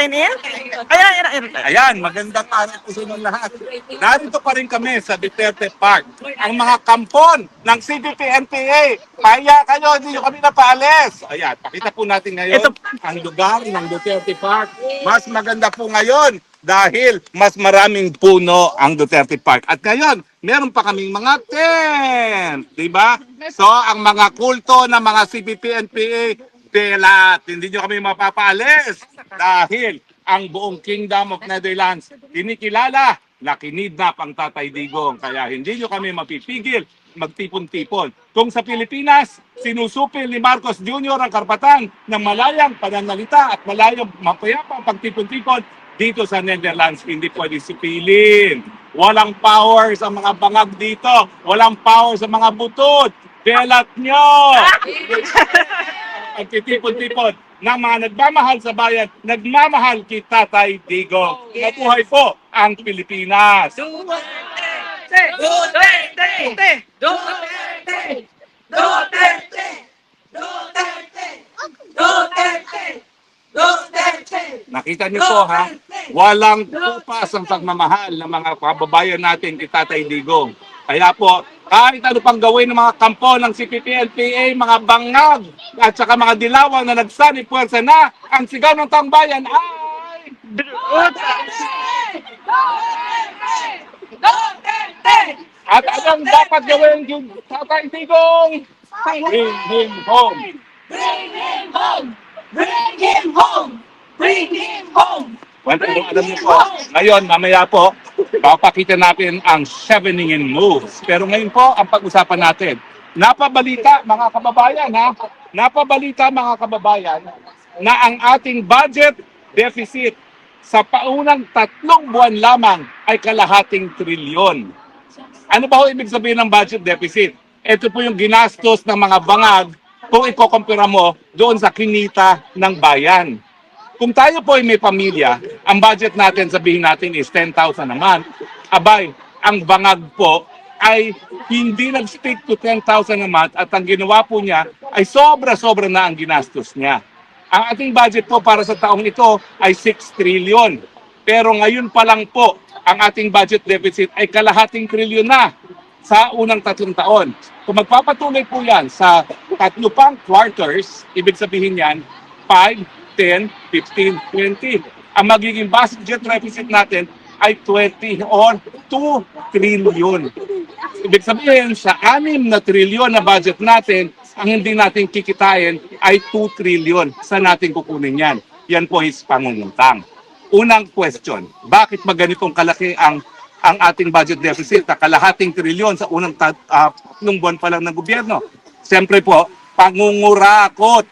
sign in? Ayan. Ayan, magandang araw po sa inyong lahat. Narito pa rin kami sa Duterte Park. Ang mga kampon ng CBP-NPA. Kaya kayo, hindi nyo kami napaalis. Ayan, pakita po natin ngayon ang lugar ng Duterte Park. Mas maganda po ngayon dahil mas maraming puno ang Duterte Park. At ngayon, meron pa kaming mga tent. Diba? So, ang mga kulto ng mga CBP-NPA, telat, hindi nyo kami mapapaalis dahil ang buong Kingdom of Netherlands kinikilala na kinidnap ang Tatay Digong. Kaya hindi nyo kami mapipigil magtipon-tipon. Kung sa Pilipinas, sinusupil ni Marcos Jr. ang karapatan ng malayang pananalita at malayang mapayapang pagtipon-tipon, dito sa Netherlands, hindi pwede sipilin. Walang power sa mga bangag dito. Walang power sa mga butod. Belat nyo! Pagtitipon-tipon ng mga nagmamahal sa bayan, nagmamahal kay Tatay Digong. Mabuhay po ang Pilipinas! Duterte! Duterte! Duterte! Duterte! Duterte! Duterte! Duterte! Nakita niyo po ha, walang kupas ang pagmamahal ng mga kababayan natin kay Tatay Digong. Kaya po, kahit ano pang gawin ng mga kampo ng CPP-NPA, mga bangag at saka mga dilawang na nagsanib puwersa na, ang sigaw ng taong bayan ay... Duterte! Duterte! At anong dapat gawin yung Tatay Digong? Bring him home! Bring him home! Bring him home! Bring him home! Well, alam niyo po, ngayon, mamaya po, papakita natin ang 7-in moves. Pero ngayon po, ang pag-usapan natin, napabalita mga kababayan, ha? Napabalita mga kababayan na ang ating budget deficit sa paunang 3 buwan lamang ay kalahating trilyon. Ano ba ho ibig sabihin ng budget deficit? Ito po yung ginastos ng mga bangag kung ikokompara mo doon sa kinita ng bayan. Kung tayo po ay may pamilya, ang budget natin, sabihin natin is 10,000 a month. Abay, ang bangag po ay hindi nag-stick to 10,000 a month at ang ginawa po niya ay sobra-sobra na ang ginastos niya. Ang ating budget po para sa taong ito ay 6 trillion. Pero ngayon pa lang po, ang ating budget deficit ay kalahating trilyon na sa unang 3 taon. Kung magpapatuloy po yan sa 3 pang quarters, ibig sabihin yan, 5, 10, 15, 20. Ang magiging budget deficit natin ay 20 or 2 trillion. Ibig sabihin, sa 6 na trilyon na budget natin, ang hindi natin kikitain ay 2 trillion. Saan natin kukunin yan? Yan po is pangungutang. Unang question, bakit ba ganitong kalaki ang ating budget deficit na kalahating trilyon sa unang 3 buwan pa lang ng gobyerno? Siyempre po, pangungurakot.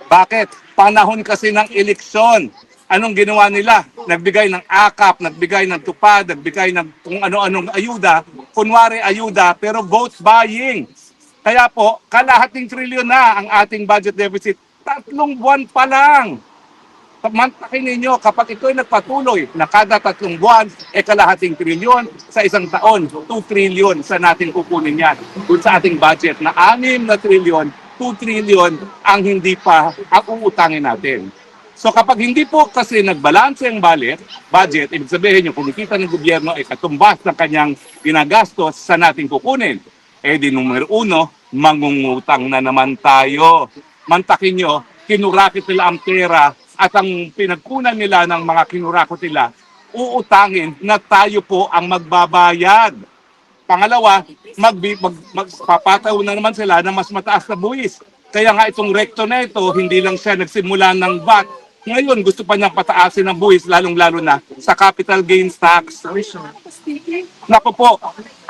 Bakit? Panahon kasi ng eleksyon. Anong ginawa nila? Nagbigay ng akap, nagbigay ng tupad, nagbigay ng kung ano-anong ayuda. Kunwari ayuda, pero vote buying. Kaya po, kalahating trilyon na ang ating budget deficit. 3 buwan pa lang. Mantakin ninyo, kapag ito ay nagpatuloy na kada 3 buwan, kalahating trilyon sa isang taon, 2 trilyon sa natin kukunin yan. Doon sa ating budget na 6 na trilyon, 2 trillion ang hindi pa ang uutangin natin. So kapag hindi po kasi nagbalanse ang budget, ibig sabihin yung kumikita ng gobyerno ay katumbas ng kanyang ginagastos sa natin kukunin. Di numero 1, mangungutang na naman tayo. Mantakin nyo, kinurakit nila ang pera at ang pinagkunan nila ng mga kinurakot nila, uutangin na tayo po ang magbabayad. Pangalawa, magpapataw na naman sila na mas mataas na buwis. Kaya nga itong rekto na ito, hindi lang siya nagsimula ng VAT. Ngayon, gusto pa niyang pataasin ng buwis, lalong-lalo na sa capital gains tax. Naku po,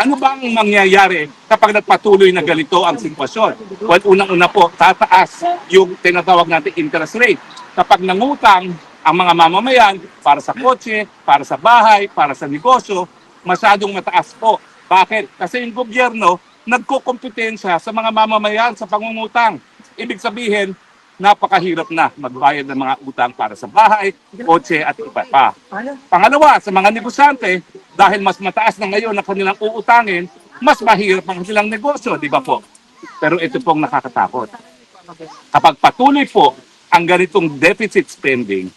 ano ba ang mangyayari kapag nagpatuloy na ganito ang sitwasyon? Well, unang-una po, tataas yung tinatawag natin interest rate. Kapag nangutang ang mga mamamayan para sa kotse, para sa bahay, para sa negosyo, masyadong mataas po. Bakit? Kasi yung gobyerno nagkukompetensya sa mga mamamayan sa pangungutang. Ibig sabihin, napakahirap na magbayad ng mga utang para sa bahay, kotse at iba pa. Pangalawa, sa mga negosyante, dahil mas mataas na ngayon na kanilang uutangin, mas mahirap ang kanilang negosyo, di ba po? Pero ito pong nakakatakot. Kapag patuloy po ang ganitong deficit spending,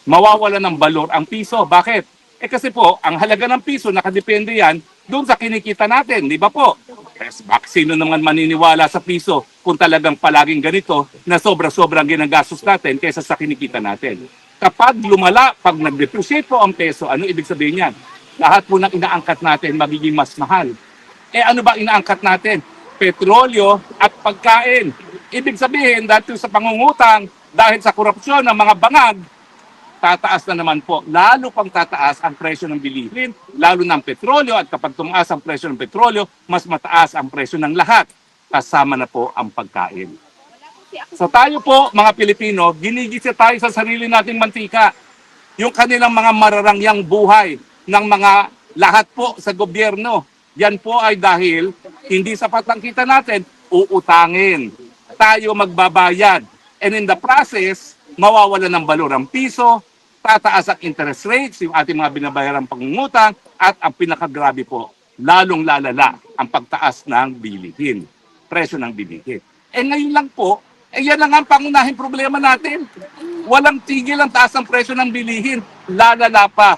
mawawala ng balor ang piso. Bakit? Kasi po, ang halaga ng piso, nakadepende yan doon sa kinikita natin, di ba po? Sino naman maniniwala sa piso kung talagang palaging ganito na sobra-sobrang ginagastos natin kaysa sa kinikita natin? Kapag lumala, pag nag-depreciate po ang peso, ano ibig sabihin yan? Lahat po ng inaangkat natin magiging mas mahal. Ano ba inaangkat natin? Petrolyo at pagkain. Ibig sabihin, dahil sa pangungutang, dahil sa korupsyon ng mga bangag, tataas na naman po. Lalo pang tataas ang presyo ng bilihin, lalo ng petrolyo, at kapag tumaas ang presyo ng petrolyo, mas mataas ang presyo ng lahat. Kasama na po ang pagkain. So tayo po, mga Pilipino, ginigisa tayo sa sarili nating mantika. Yung kanilang mga mararangyang buhay ng mga lahat po sa gobyerno. Yan po ay dahil hindi sapat ang kita natin, uutangin. Tayo magbabayad. And in the process, mawawala ng balor ang piso, tataas ang interest rates, yung ating mga binabayarang pangungutang, at ang pinakagrabe po, lalong lalala ang pagtaas ng bilihin, presyo ng bilihin. Ngayon lang po, yan lang ang pangunahing problema natin. Walang tigil ang taas ng presyo ng bilihin, lalala pa.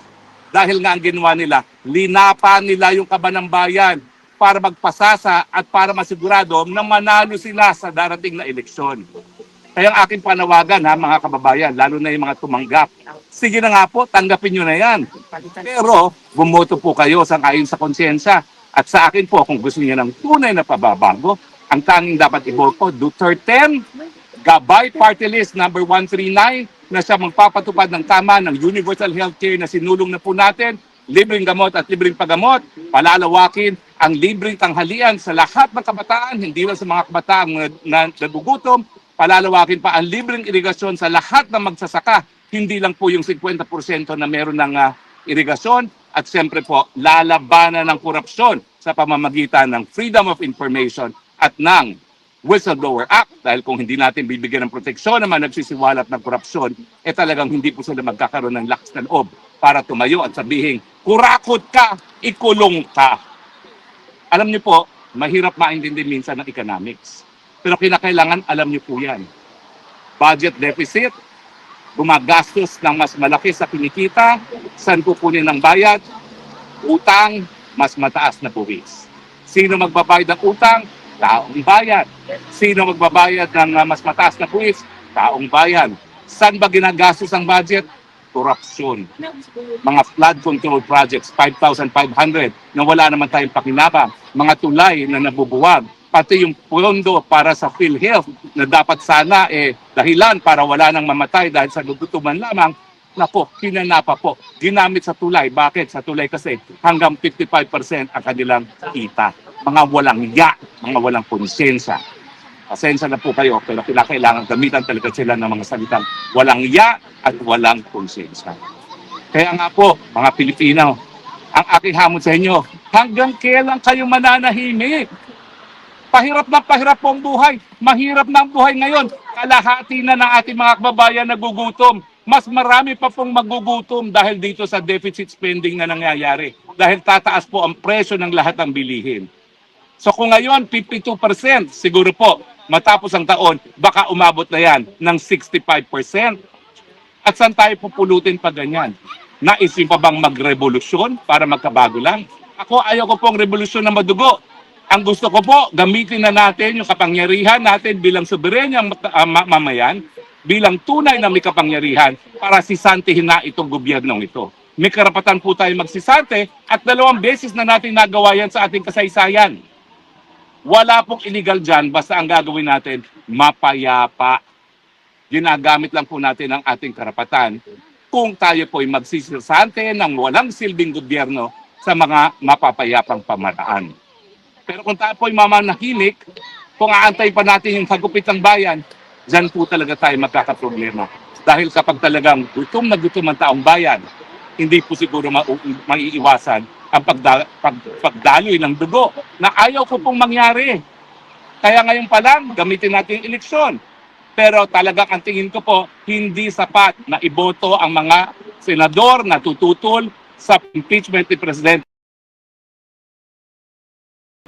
Dahil nga ang ginawa nila, linapa nila yung kaba ng bayan para magpasasa at para masigurado na manalo sila sa darating na eleksyon. Kaya ang aking panawagan ha mga kababayan, lalo na yung mga tumanggap, sige na nga po, tanggapin nyo na yan. Pero bumoto po kayo ayon sa konsyensya. At sa akin po, kung gusto niyo ng tunay na pababago, ang tanging dapat iboto, Duterte, Gabay Party List number 139, na siya magpapatupad ng tama ng universal healthcare na sinulong na po natin, libreng gamot at libreng paggamot, palalawakin ang libreng tanghalian sa lahat ng kabataan, hindi lang sa mga kabataan na nagugutom, palalawakin pa ang libreng irigasyon sa lahat ng magsasaka, hindi lang po yung 50% na meron ng irigasyon, at siyempre po, lalabanan ng korupsyon sa pamamagitan ng Freedom of Information at ng Whistleblower Act. Dahil kung hindi natin bibigyan ng proteksyon naman nagsisiwalat ng korupsyon, talagang hindi po sila magkakaroon ng lakas ng loob para tumayo at sabihin, kurakot ka, ikulong ka. Alam niyo po, mahirap maintindihan minsan ng economics. Pero kinakailangan alam niyo po yan. Budget deficit, gumagastos ng mas malaki sa kinikita, saan kukunin ng bayad, utang, mas mataas na buwis. Sino magbabayad ng utang? Taong bayan. Sino magbabayad ng mas mataas na buwis? Taong bayan. Saan ba ginagastos ang budget? Korupsyon. Mga flood control projects, 5,500 na wala naman tayong pakinabang. Mga tulay na nabubuwag. Pati yung pondo para sa PhilHealth na dapat sana dahilan para wala nang mamatay dahil sa gugutuman lamang. Nako, pinanapa po. Ginamit sa tulay. Bakit? Sa tulay kasi hanggang 55% ang kanilang kita. Mga walang mga walang konsensya. Pasensya na po kayo, pero kailangan gamitan talaga sila ng mga salitang walang at walang konsensya. Kaya nga po, mga Pilipino, ang aking hamon sa inyo, hanggang kailan kayo mananahimik? Pahirap po ang buhay. Mahirap na ang buhay ngayon. Kalahati na ng ating mga kababayan nagugutom. Mas marami pa pong magugutom dahil dito sa deficit spending na nangyayari. Dahil tataas po ang presyo ng lahat ng bilihin. So kung ngayon 52%, siguro po matapos ang taon, baka umabot na yan ng 65%. At saan tayo pupulutin pa ganyan? Nais niyo pa bang magrevolusyon para magkabago lang? Ako ayaw ko pong revolusyon na madugo. Ang gusto ko po, gamitin na natin yung kapangyarihan natin bilang soberenyang mamayan, bilang tunay na may kapangyarihan para sisantihin na itong gobyernong ito. May karapatan po tayo magsisante at 2 beses na natin nagawa yan sa ating kasaysayan. Wala pong illegal dyan, basta ang gagawin natin, mapayapa. Ginagamit lang po natin ang ating karapatan kung tayo po'y magsisisante ng walang silbing gobyerno sa mga mapapayapang pamaraan. Pero kung tayo po'y mamanahimik, kung aantay pa natin yung hagupit ng bayan, dyan po talaga tayo magkakaproblema. Dahil kapag talagang gutom na gutom ang taong bayan, hindi po siguro maiiwasan ang pagdaloy ng dugo na ayaw ko pong mangyari. Kaya ngayon pa lang, gamitin natin yung eleksyon. Pero talagang ang tingin ko po, hindi sapat na iboto ang mga senador na tututol sa impeachment ni Presidente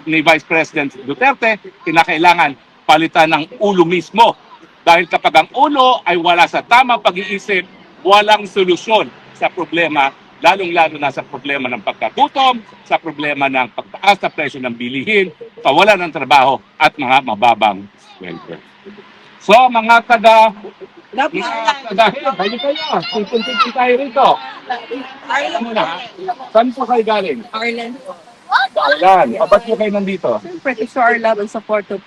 ni Vice President Duterte. Kinakailangan palitan ng ulo mismo. Dahil kapag ang ulo ay wala sa tamang pag-iisip, walang solusyon sa problema, lalong-lalo na sa problema ng pagkagutom, sa problema ng pagtaas na presyo ng bilihin, kawalan ng trabaho at mga mababang welfare. So mga taga-hid, kayo kayo, puntin tayo rito. Alam mo na, saan po kayo galing? Ireland. Ireland. Ba't po kayo nandito? Siyempre, to show our love and support to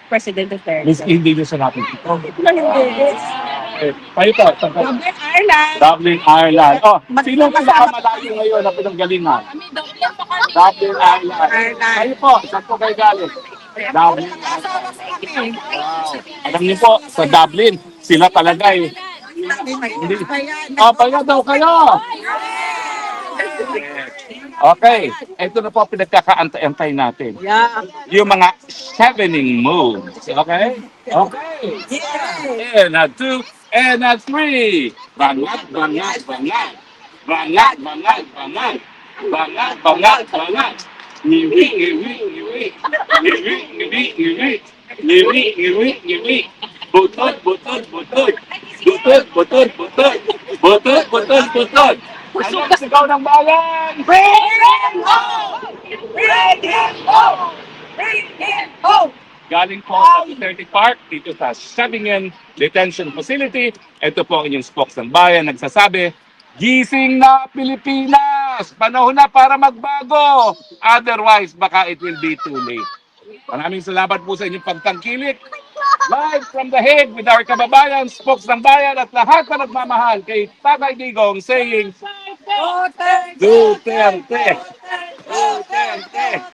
President Duterte. Miss, hindi nyo sa natin ito. Kayo po, Dublin, Ireland. Dublin, Ireland. Oh, sino ang pinakamalayo ngayon na pinanggalingan? Dublin, Ireland. Kayo po, saan po kayo galing? Dublin. Alam niyo po, sa Dublin, sila talaga eh. Hindi. Oh, pala daw kayo. Okay, ito na po ang pinagkakaantay natin. Yeah. Yung mga chevening moves. Okay? Okay. And a 2, and a 3. Bangat, bangat, bangat. Bangat, bangat, bangat. Bangat, bangat, bangat. Ngiwi, ngiwi, ngiwi. Ngiwi, ngiwi, ngiwi. Ngiwi, ngiwi, ngiwi. Butod, butod, butod. Butod, butod, butod. Butod, butod, butod. Ano ang sigaw ng bayan? Bring him home! Bring him home! Bring him home! Galing po sa Duterte Park, dito sa Shebingen Detention Facility. Ito po ang inyong spokes ng bayan, nagsasabi, gising na Pilipinas! Panahon na para magbago! Otherwise, baka it will be too late. Maraming salamat po sa inyong pagtangkilik. Live from The Hague with our kababayan, spokes ng bayan at lahat na nagmamahal kay Tatay Digong saying, Duterte! Duterte! Duterte!